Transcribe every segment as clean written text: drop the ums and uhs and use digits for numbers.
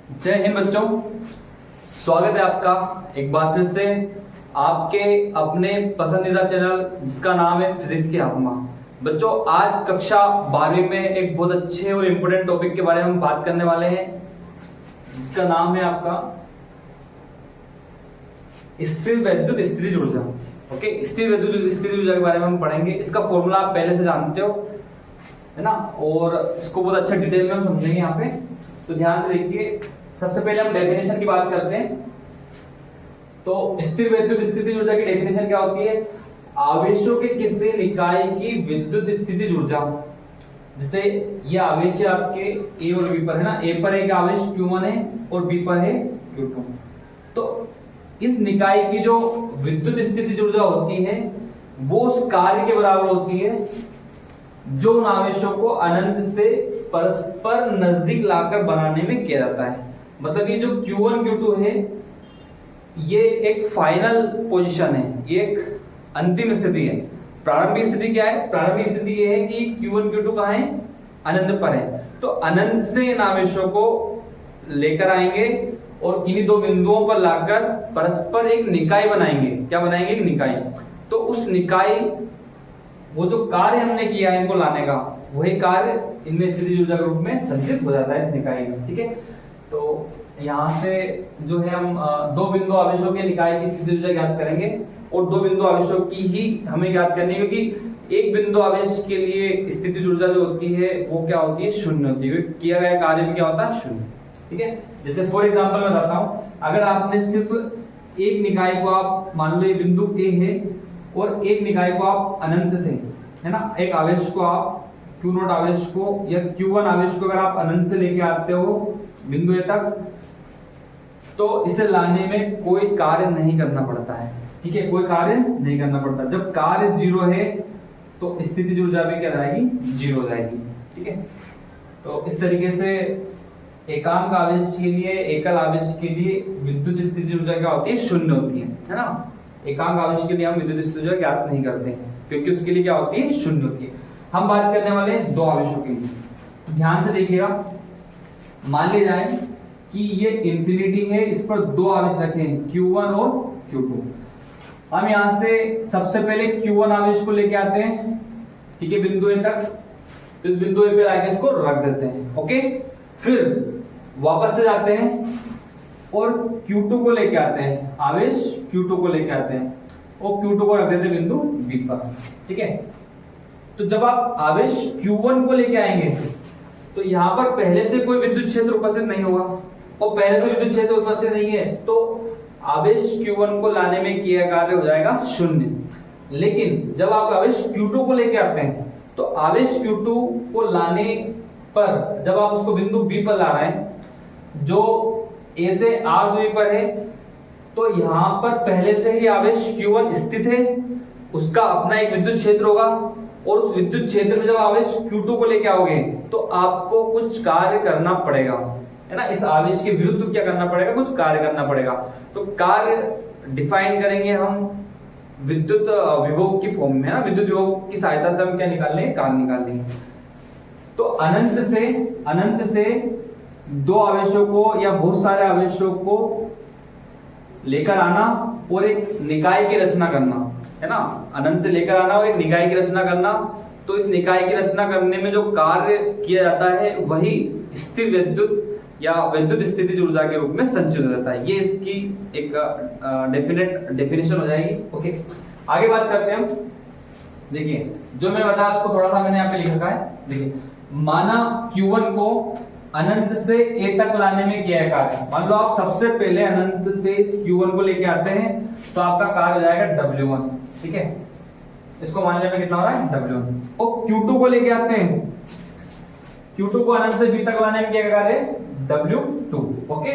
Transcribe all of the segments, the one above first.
जय हिंद बच्चों, स्वागत है आपका एक बार फिर से आपके अपने पसंदीदा चैनल जिसका नाम है फिजिक्स की आत्मा। बच्चों, आज कक्षा 12वीं में एक बहुत अच्छे और इम्पोर्टेंट टॉपिक के बारे में हम बात करने वाले हैं जिसका नाम है आपका स्थिर वैद्युत स्थितिज ऊर्जा। ओके, स्थिर वैद्युत स्थितिज ऊर्जा के बारे में हम पढ़ेंगे। इसका फॉर्मूला आप पहले से जानते हो, है ना, और इसको बहुत अच्छा डिटेल में हम समझेंगे यहाँ पे। तो ध्यान से देखिए, सबसे पहले हम डेफिनेशन की बात करते हैं। तो स्थिर वैद्युत स्थितिज ऊर्जा की डेफिनेशन क्या होती है? आवेशों के किसी निकाय की विद्युत स्थितिज ऊर्जा। जैसे ये आवेश है आपके ए और बी पर, है ना। ए पर एक आवेश Q1 है और बी पर है Q2। तो इस निकाय की जो विद्युत स्थितिज ऊर्जा होती है वो उस कार्य के बराबर होती है जो उन आवेशों को अनंत से परस्पर नजदीक लाकर बनाने में किया जाता है। मतलब ये जो Q1 Q2 है ये एक फाइनल पोजीशन है, ये एक अंतिम स्थिति है। प्रारंभिक स्थिति क्या है? प्रारंभिक स्थिति ये है कि Q1 Q2 कहाँ है? अनंत पर है। तो अनंत से इन आवेशों को लेकर आएंगे और किन्हीं दो बिंदुओं पर लाकर परस्पर एक निकाय बनाएंगे। क्या बनाएंगे? एक निकाय। तो उस निकाय, वो जो कार्य हमने किया है इनको लाने का, वही कार्य इनमें स्थितिज ऊर्जा के रूप में संचित हो जाता है इस निकाय में। ठीक है, तो यहाँ से जो है हम दो बिंदु आवेशों के निकाय की स्थितिज ऊर्जा ज्ञात करेंगे और दो बिंदु आवेशों की ही हमें ज्ञात करनी है, क्योंकि एक बिंदु आवेश के लिए स्थितिज ऊर्जा जो होती है वो क्या होती है? शून्य होती है, क्योंकि किया गया कार्य भी क्या होता है? शून्य। ठीक है, जैसे फॉर एग्जाम्पल मैं बताता हूँ, अगर आपने सिर्फ एक निकाय को, आप मान लो ये बिंदु ए है और एक निकाय को आप अनंत से, है ना, एक आवेश को आप Q0 आवेश को या Q1 आवेश को अगर आप अनंत से लेके आते हो बिंदु ए तक, तो इसे लाने में कोई कार्य नहीं करना पड़ता है। ठीक है, कोई कार्य नहीं करना पड़ता। जब कार्य 0 है तो स्थितिज ऊर्जा भी क्या रहेगी? 0 हो जाएगी। ठीक है, तो इस तरीके से एकांक आवेश के लिए, एकल आवेश के लिए विद्युत स्थितिज ऊर्जा क्या होती है? शून्य होती है ना। एकांक आवेश के लिए हम विद्युत स्थितिज ऊर्जा ज्ञात नहीं करते हैं क्योंकि उसके लिए क्या होती है? शून्य होती है। हम बात करने वाले हैं दो आवेशों की। तो ध्यान से देखिएगा, मान लिया जाए कि ये इंफिनिटी है, इस पर दो आवेश रखे हैं Q1 और Q2। हम यहां से सबसे पहले Q1 आवेश को लेके आते हैं, ठीक है, बिंदु ए तक। तो इस बिंदु ए पे लाके इसको रख देते हैं। ओके, फिर वापस से जाते हैं और Q2 को लेके आते हैं, आवेश Q2 को लेके आते हैं और Q2 को रख देते हैं बिंदु B पर। ठीक है, तो जब आप आवेश Q1 को लेके आएंगे तो यहाँ पर पहले से कोई विद्युत क्षेत्र उपस्थित नहीं होगा, और पहले से विद्युत क्षेत्र उपस्थित नहीं है तो आवेश Q1 को लाने में किया कार्य हो जाएगा शून्य। लेकिन जब आप आवेश Q2 को लेके आते हैं तो आवेश Q2 को लाने पर, जब आप उसको बिंदु B पर ला रहे हैं जो A से R दूरी पर है, तो यहाँ पर पहले से ही आवेश Q1 स्थित है, उसका अपना एक विद्युत क्षेत्र होगा, और उस विद्युत क्षेत्र में जब आवेश Q2 को लेके आओगे तो आपको कुछ कार्य करना पड़ेगा, है ना। इस आवेश के विरुद्ध क्या करना पड़ेगा? कुछ कार्य करना पड़ेगा। तो कार्य डिफाइन करेंगे हम विद्युत विभव की फॉर्म में, है ना। विद्युत विभव की सहायता से हम क्या निकाल लेंगे? कार्य निकाल लेंगे। तो अनंत से दो आवेशों को या बहुत सारे आवेशों को लेकर आना और एक निकाय की रचना करना, है ना। अनंत से लेकर आना और एक निकाय की रचना करना। तो इस निकाय की रचना करने में जो कार्य किया जाता है वही स्थिर विद्युत या विद्युत स्थितिज ऊर्जा के रूप में संचित हो जाता है। ये इसकी एक डेफिनेशन हो जाएगी। ओके, आगे बात करते हैं हम। देखिए, जो मैं बताया उसको थोड़ा सा मैंने यहाँ पे लिख रखा है। देखिए, माना Q1 को अनंत से A तक लाने में किया है कार्य। मान लो आप सबसे पहले अनंत से इस Q1 को लेके आते हैं तो आपका कार्य हो जाएगा W1। ठीक है, इसको मानने में कितना हो रहा है? W1। और Q2 को लेके आते हैं, Q2 को अनंत से B तक लाने में किया कार्य W2। ओके,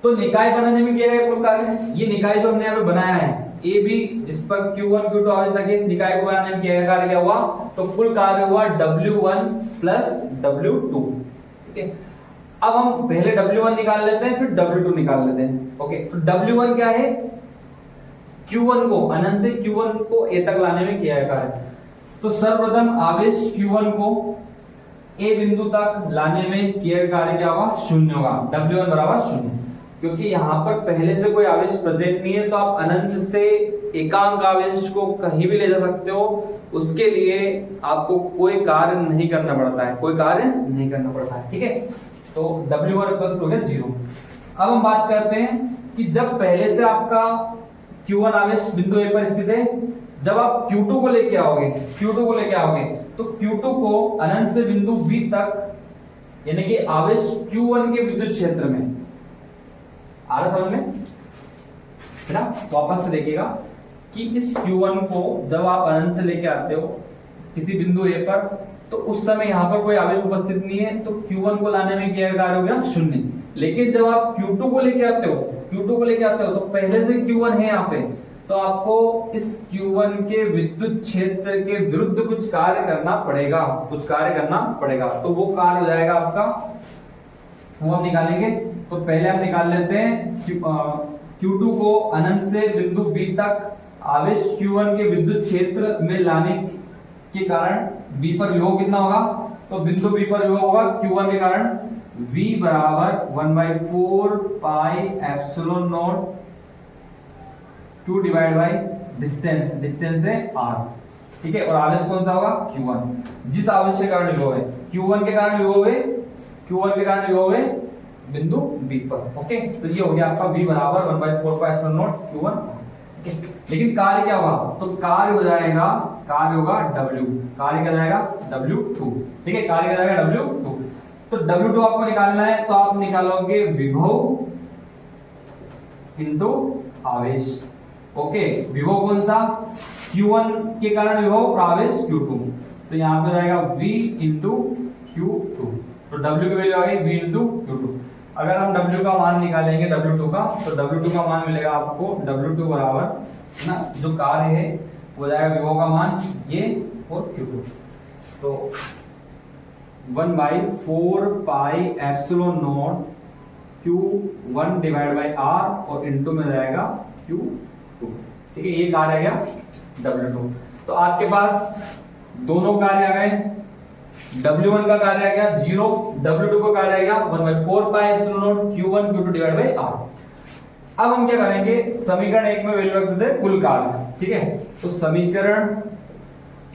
तो निकाय बनाने में किया गया कुल कार्य, ये निकाय जो हमने यहाँ पे बनाया है ए बी, जिस पर Q1 Q2 आवेश रखे, इस निकाय को बनाने में किया गया कार्य क्या हुआ? तो कुल कार्य हुआ W1 प्लस W2। ठीक है, अब हम पहले W1 निकाल लेते हैं, फिर W2 निकाल लेते हैं। ओके, तो W1 क्या है? Q1 को अनंत से Q1 को A तक लाने में किया गया कार्य। तो सर्वप्रथम आवेश Q1 को ए बिंदु तक लाने में किया गया कार्य क्या होगा, शून्य होगा, W1 बराबर शून्य, क्योंकि यहाँ पर पहले से कोई आवेश प्रेजेंट नहीं है, तो आप अनंत से एकांक आवेश को कहीं भी ले जा सकते हो, उसके लिए आपको कोई कार्य नहीं करना पड़ता है, कोई कार्य नहीं करना पड़ता है, ठीक है। तो W1 हो गया 0। अब हम बात करते हैं कि जब पहले से आपका Q1 आवेश बिंदु A पर स्थित है, जब आप Q2 को लेके आओगे, तो Q2 को अनंत से बिंदु B तक, यानी कि आवेश Q1 के विद्युत क्षेत्र में, आ रहा समझ में, है ना। वापस से देखिएगा कि इस Q1 को जब आप अनंत से लेके आते हो किसी बिंदु A पर, तो उस समय यहाँ पर कोई आवेश उपस्थित नहीं है, तो Q1 को लाने में क्या कार्य हो गया, शून्य। लेकिन जब आप Q2 को लेके आते हो, तो पहले से Q1 है यहाँ पे, तो आपको इस Q1 के विद्युत क्षेत्र के विरुद्ध कुछ कार्य करना पड़ेगा, तो वो कार्य हो जाएगा आपका, वो हम निकालेंगे। तो पहले हम निकाल लेते हैं Q2 को अनंत से बिंदु B तक आवेश Q1 के विद्युत क्षेत्र में लाने के कारण B पर विभव कितना होगा, तो बिंदु B पर विभव होगा Q1 के कारण V बराबर 1/4 pi epsilon not Q divide by distance है R, ठीक है। और आवेश कौन सा होगा, Q1, जिस आवेश के कारण विभव है, Q1 के कारण विभव है बिंदु B पर, ओके। तो ये हो गया आपका V बराबर 1/4 पाई एप्सिलॉन नॉट Q1, लेकिन कार्य क्या होगा, तो कार्य होगा W, कार्य क्या जाएगा W2, ठीक है, कार्य क्या जाएगा W2। तो W2 आपको निकालना है, तो आप निकालोगे विभव इंटू आवेश, ओके। विभव कौन सा, Q1 के कारण विभव और आवेश Q2, तो यहाँ पे जाएगा V इंटू Q2, तो W की वैल्यू आ गई V इंटू Q2। अगर हम W का मान निकालेंगे W2 का, तो W2 का मान मिलेगा आपको W2 बराबर ना, जो कार्य है वो जाएगा विभव का मान ये और Q2, तो 1/4 pi epsilon not Q1 divide by R और इनटू में जाएगा Q2, ठीक है। ये कार्य आ गया W2। तो आपके पास दोनों कार्य आ गए, W1 का कार्य आ गया 0, W2 का कार्य आ गया 1/4 pi epsilon not Q1 Q2 divide by R। अब हम क्या करेंगे, समीकरण 1 में वैल्यू रख देते हैं कुल कार्य, ठीक है। तो समीकरण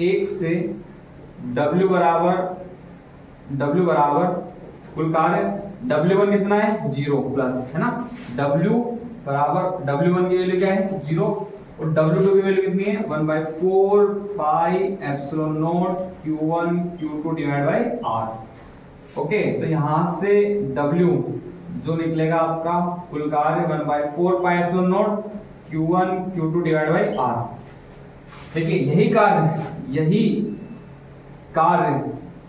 1 से W बराबर कुल कार्य, W1 कितना है 0 प्लस, है ना, W बराबर W1 की वैल्यू क्या है 0, और W2 की वैल्यू कितनी है 1/4 pi epsilon not Q1 Q2 divide by R, okay. तो यहां से W जो निकलेगा आपका कुल कार्य 1/4 pi epsilon not Q1 Q2 divide by R। देखिए यही कार्य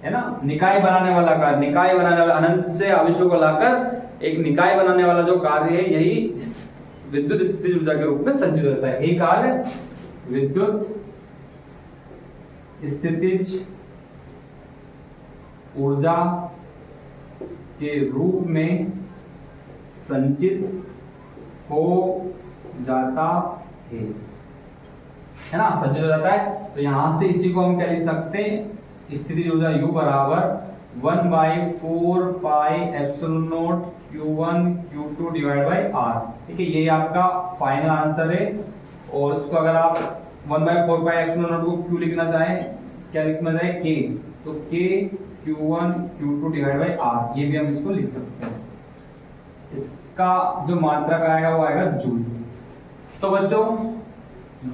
है ना, निकाय बनाने वाला अनंत से आवेशों को लाकर एक निकाय बनाने वाला जो कार्य है, यही विद्युत स्थितिज ऊर्जा के रूप में संचित होता है। यही कार्य विद्युत स्थितिज ऊर्जा के रूप में संचित हो जाता है ना, संचित हो जाता है। तो यहां से इसी को हम क्या लिख सकते हैं, स्थितिज ऊर्जा U बराबर 1/4 pi epsilon not Q1 Q2 divide by R, ठीक है। ये आपका फाइनल आंसर है, और इसको अगर आप 1/4 पाई एप्सिलॉन नॉट को Q लिखना चाहें, क्या लिखना चाहे K, तो K Q1 Q2 divide by R, ये भी हम इसको लिख सकते हैं। इसका जो मात्रक आएगा वो आएगा जूल। तो बच्चों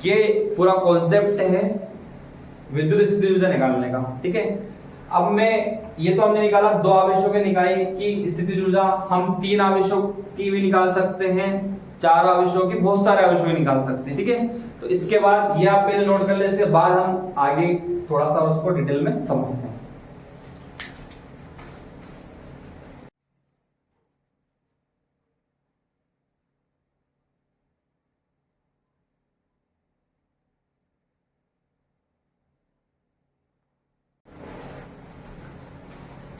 ये पूरा कॉन्सेप्ट है विद्युत स्थितिज ऊर्जा निकालने का, ठीक है। अब ये तो हमने निकाला 2 आवेशों के निकाय की स्थितिज ऊर्जा, हम 3 आवेशों की भी निकाल सकते हैं, 4 आवेशों की, बहुत सारे आवेशों की निकाल सकते हैं, ठीक है। तो इसके बाद ये आप पहले नोट कर ले, इसके बाद हम आगे थोड़ा सा उसको डिटेल में समझते हैं।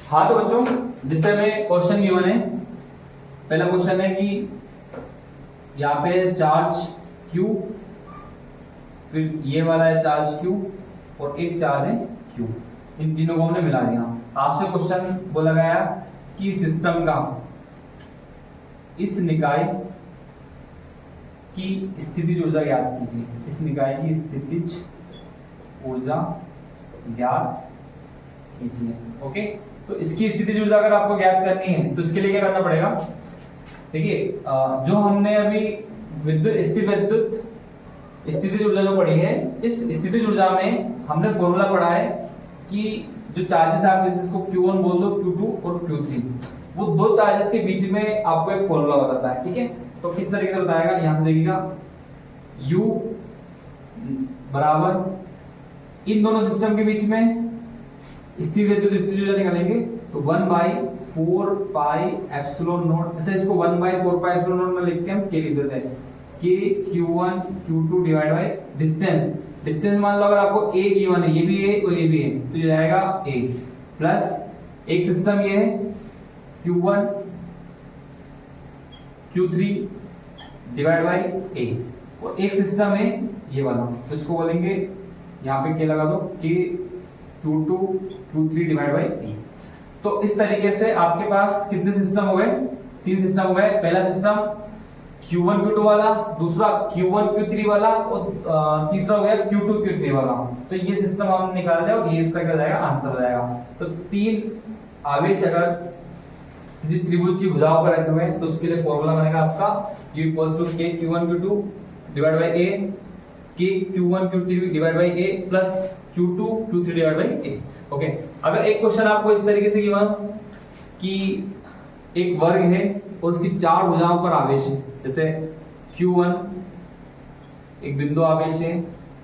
हाँ तो बच्चों, जिससे हमें क्वेश्चन गिवन है, पहला क्वेश्चन है कि यहाँ पे चार्ज Q, फिर ये वाला है चार्ज Q और एक चार्ज है Q, इन तीनों को हमने मिला दिया। आपसे क्वेश्चन बोला गया कि सिस्टम का इस निकाय की स्थितिज ऊर्जा ज्ञात कीजिए, इस निकाय की स्थितिज ऊर्जा ज्ञात कीजिए। ओके, तो इसकी स्थितिज ऊर्जा अगर आपको ज्ञात करनी है तो इसके लिए क्या करना पड़ेगा, देखिए जो हमने अभी स्थिर विद्युत स्थितिज ऊर्जा जो पढ़ी है, इस स्थितिज ऊर्जा में हमने फॉर्मूला पढ़ा है कि जो चार्जेस आप जिसको Q1 बोल दो, Q2 और Q3, वो दो चार्जेस के बीच में आपको एक फॉर्मूला बताता है। ठीक है, तो किस तरीके से बताएगा, यहां से देखिएगा U बराबर इन दोनों सिस्टम के बीच में स्थिर विद्युत स्थितिज ऊर्जा निकालेंगे तो 1/4 पाई एप्सिलॉन नॉट। अच्छा, इसको 1/4 पाई एप्सिलॉन नॉट में लिख के हम K लिख देते हैं, K Q1 Q2 divide by distance. Distance मान लो अगर आपको A गिवन है, ये भी A और ये भी है, तो ये जाएगा A प्लस एक सिस्टम ये है Q1 Q3 divide by A, और एक सिस्टम है ये वाला, तो इसको बोलेंगे यहाँ पे K लगा दो, K Q2 Q3 divide by A। तो इस तरीके से आपके पास कितने सिस्टम हो गए, 3 सिस्टम हो गए। पहला सिस्टम Q1 Q2 वाला, दूसरा Q1 Q3 वाला, और तीसरा हो गया Q2 Q3 वाला। तो ये सिस्टम हम निकाल दिया और ये इसका क्या जाएगा, आंसर हो जाएगा। तो 3 आवेश अगर किसी त्रिभुज की भुजाओं पर रखे हुए हैं तो उसके लिए फॉर्मूला बनेगा आपका U = K Q1 Q2 divide by A, K Q1 Q3 divide by A plus Q2 Q3 divide by A। Okay, अगर एक क्वेश्चन आपको इस तरीके से गिवन कि एक वर्ग है और उसकी 4 भुजाओं पर आवेश है, जैसे Q1 एक बिंदु आवेश है,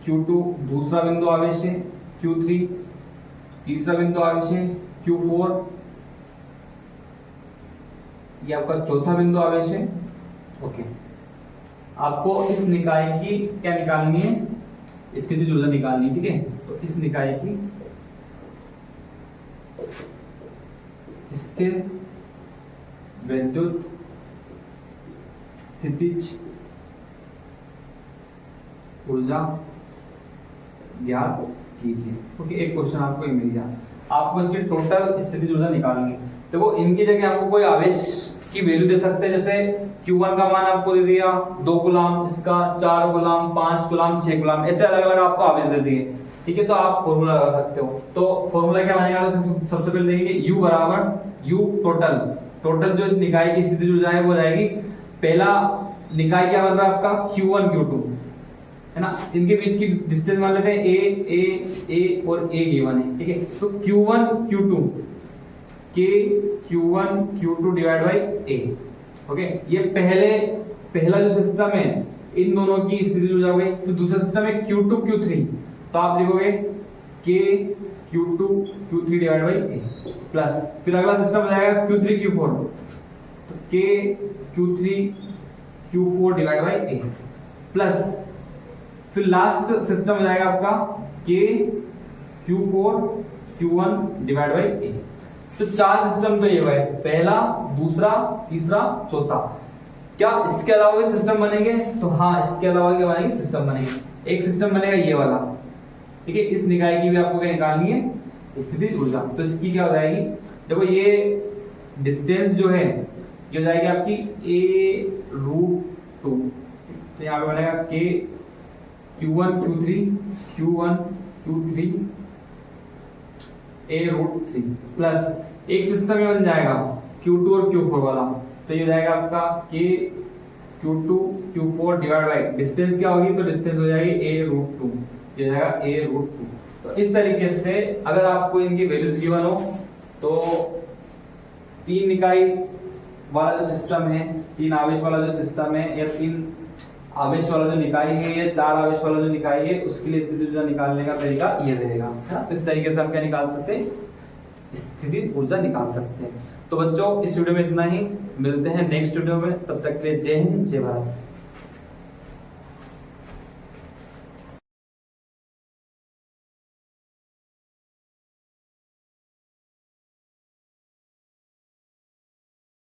Q2 दूसरा बिंदु आवेश है, Q3 तीसरा बिंदु आवेश है, Q4 ये आपका चौथा बिंदु आवेश है। ओके, आपको इस निकाय की क्या निकालनी है, स्थितिज ऊर्जा निकालनी है। ठीक है, तो इस निकाय की स्थिर विद्युत स्थितिज ऊर्जा ज्ञात कीजिए। ओके, एक क्वेश्चन आपको ये मिल गया, आपको इसकी टोटल स्थितिज ऊर्जा निकालनी है। देखो इनकी जगह आपको कोई आवेश की वैल्यू दे सकते हैं, जैसे Q1 का मान आपको दे दिया 2 कूलम, इसका 4 कूलम, 5 कूलम, 6 कूलम, ऐसे अलग अलग आपको आवेश दे दिए। ठीक है, तो आप फॉर्मूला लगा सकते हो। तो फॉर्मूला क्या बनेगा, तो सबसे पहले देखेंगे U बराबर U टोटल, टोटल जो इस निकाय की स्थितिज ऊर्जा है वो जाएगी, पहला निकाय क्या बन रहा है आपका Q1 Q2 है ना, इनके बीच की डिस्टेंस मान लेते हैं A और A गिवन है। ठीक है, तो Q1 Q2 K Q1 Q2 divide by A। Okay, ये पहला जो सिस्टम है इन दोनों की स्थितिज ऊर्जा हो गई। तो दूसरा सिस्टम है Q2 Q3, तो आप लिखोगे K Q2 Q3 divide by A plus फिर अगला सिस्टम हो जाएगा Q3 Q4, तो K Q3 Q4 divide by A plus फिर लास्ट सिस्टम हो जाएगा आपका K Q4 Q1 divide by A। तो 4 सिस्टम तो ये हुए, पहला, दूसरा, तीसरा, चौथा। क्या इसके अलावा भी सिस्टम बनेंगे, तो हाँ इसके अलावा क्या बनेंगे, सिस्टम बनेंगे। एक सिस्टम बनेगा ये वाला। ठीक है, इस निकाय की भी आपको क्या निकालनी है, स्थितिज ऊर्जा। तो इसकी क्या हो जाएगी, देखो ये डिस्टेंस जो है ये हो जाएगी आपकी A√2, तो यहाँ पे बनेगा K Q1 Q3 Q1 Q3 A√3 plus एक सिस्टम ये बन जाएगा Q2 और Q4 वाला, तो ये हो जाएगा आपका K Q2 Q4 divide by distance क्या होगी, तो डिस्टेंस हो जाएगी A√2, ये हो जाएगा A√2। तो इस तरीके से अगर आपको इनकी वैल्यूज गिवन हो तो 3 निकाय वाला जो सिस्टम है, 3 आवेश वाला जो सिस्टम है, या 3 आवेश वाला जो निकाय है, या 4 आवेश वाला जो निकाय है, उसके लिए स्थितिज ऊर्जा निकालने का तरीका ये रहेगा। तो इस तरीके से हम क्या निकाल सकते हैं, स्थितिज ऊर्जा निकाल सकते हैं। तो बच्चों इस वीडियो में इतना ही, मिलते हैं नेक्स्ट वीडियो में, तब तक के लिए जय हिंद जय भारत।